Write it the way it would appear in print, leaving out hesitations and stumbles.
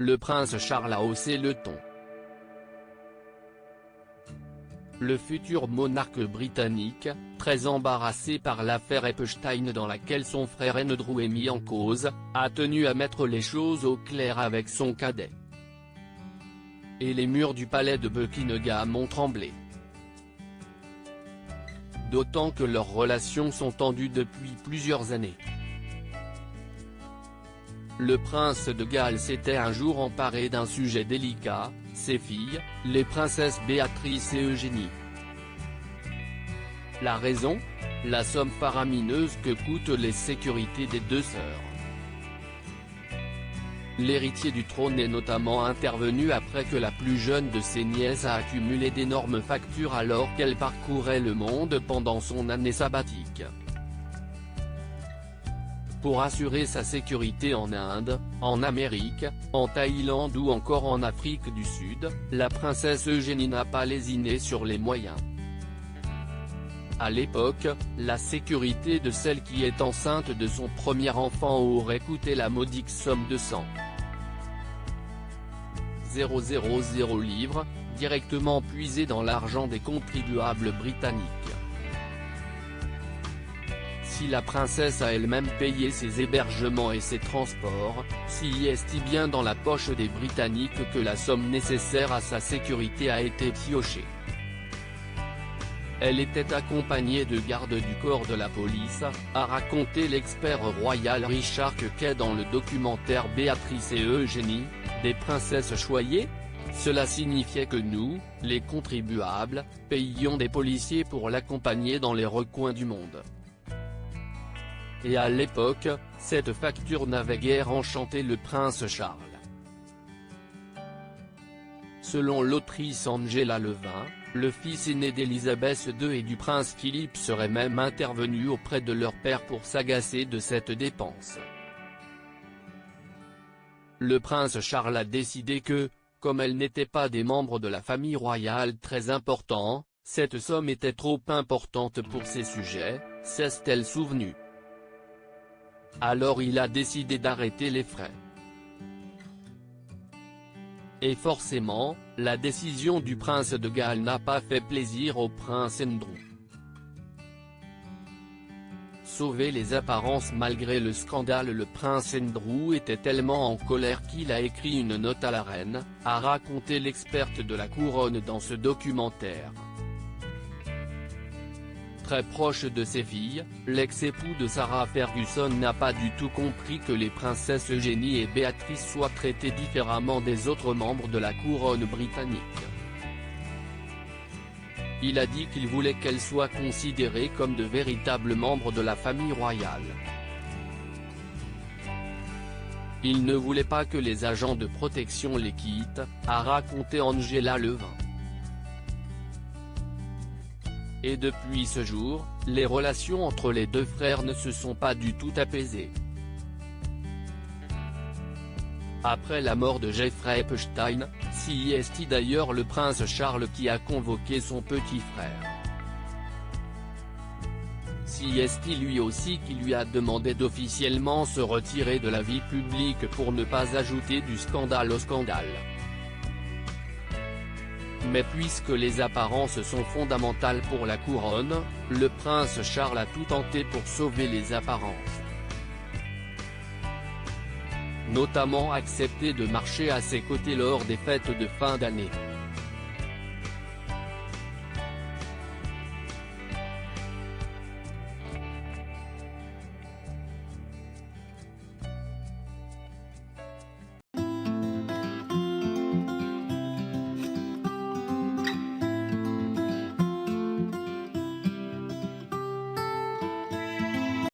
le prince Charles a haussé le ton. Le futur monarque britannique, très embarrassé par l'affaire Epstein dans laquelle son frère Andrew est mis en cause, a tenu à mettre les choses au clair avec son cadet. Et les murs du palais de Buckingham ont tremblé. D'autant que leurs relations sont tendues depuis plusieurs années. Le prince de Galles s'était un jour emparé d'un sujet délicat, ses filles, les princesses Béatrice et Eugénie. La raison ? La somme faramineuse que coûtent les sécurités des deux sœurs. L'héritier du trône est notamment intervenu après que la plus jeune de ses nièces a accumulé d'énormes factures alors qu'elle parcourait le monde pendant son année sabbatique. Pour assurer sa sécurité en Inde, en Amérique, en Thaïlande ou encore en Afrique du Sud, la princesse Eugénie n'a pas lésiné sur les moyens. À l'époque, la sécurité de celle qui est enceinte de son premier enfant aurait coûté la modique somme de 100 000 livres, directement puisés dans l'argent des contribuables britanniques. Si la princesse a elle-même payé ses hébergements et ses transports, si est bien dans la poche des Britanniques que la somme nécessaire à sa sécurité a été piochée. Elle était accompagnée de gardes du corps de la police, a raconté l'expert royal Richard Kay dans le documentaire Béatrice et Eugénie, des princesses choyées. Cela signifiait que nous, les contribuables, payions des policiers pour l'accompagner dans les recoins du monde. Et à l'époque, cette facture n'avait guère enchanté le prince Charles. Selon l'autrice Angela Levin, le fils aîné d'Élisabeth II et du prince Philippe serait même intervenu auprès de leur père pour s'agacer de cette dépense. Le prince Charles a décidé que, comme elles n'étaient pas des membres de la famille royale très importants, cette somme était trop importante pour ces sujets, s'est-elle souvenue. Alors il a décidé d'arrêter les frais. Et forcément, la décision du prince de Galles n'a pas fait plaisir au prince Andrew. Sauver les apparences malgré le scandale, le prince Andrew était tellement en colère qu'il a écrit une note à la reine, a raconté l'experte de la couronne dans ce documentaire. Très proche de ses filles, l'ex-époux de Sarah Ferguson n'a pas du tout compris que les princesses Eugénie et Béatrice soient traitées différemment des autres membres de la couronne britannique. Il a dit qu'il voulait qu'elles soient considérées comme de véritables membres de la famille royale. Il ne voulait pas que les agents de protection les quittent, a raconté Angela Levin. Et depuis ce jour, les relations entre les deux frères ne se sont pas du tout apaisées. Après la mort de Jeffrey Epstein, c'est d'ailleurs le prince Charles qui a convoqué son petit frère. C'est lui aussi qui lui a demandé d'officiellement se retirer de la vie publique pour ne pas ajouter du scandale au scandale. Mais puisque les apparences sont fondamentales pour la couronne, le prince Charles a tout tenté pour sauver les apparences. Notamment accepter de marcher à ses côtés lors des fêtes de fin d'année.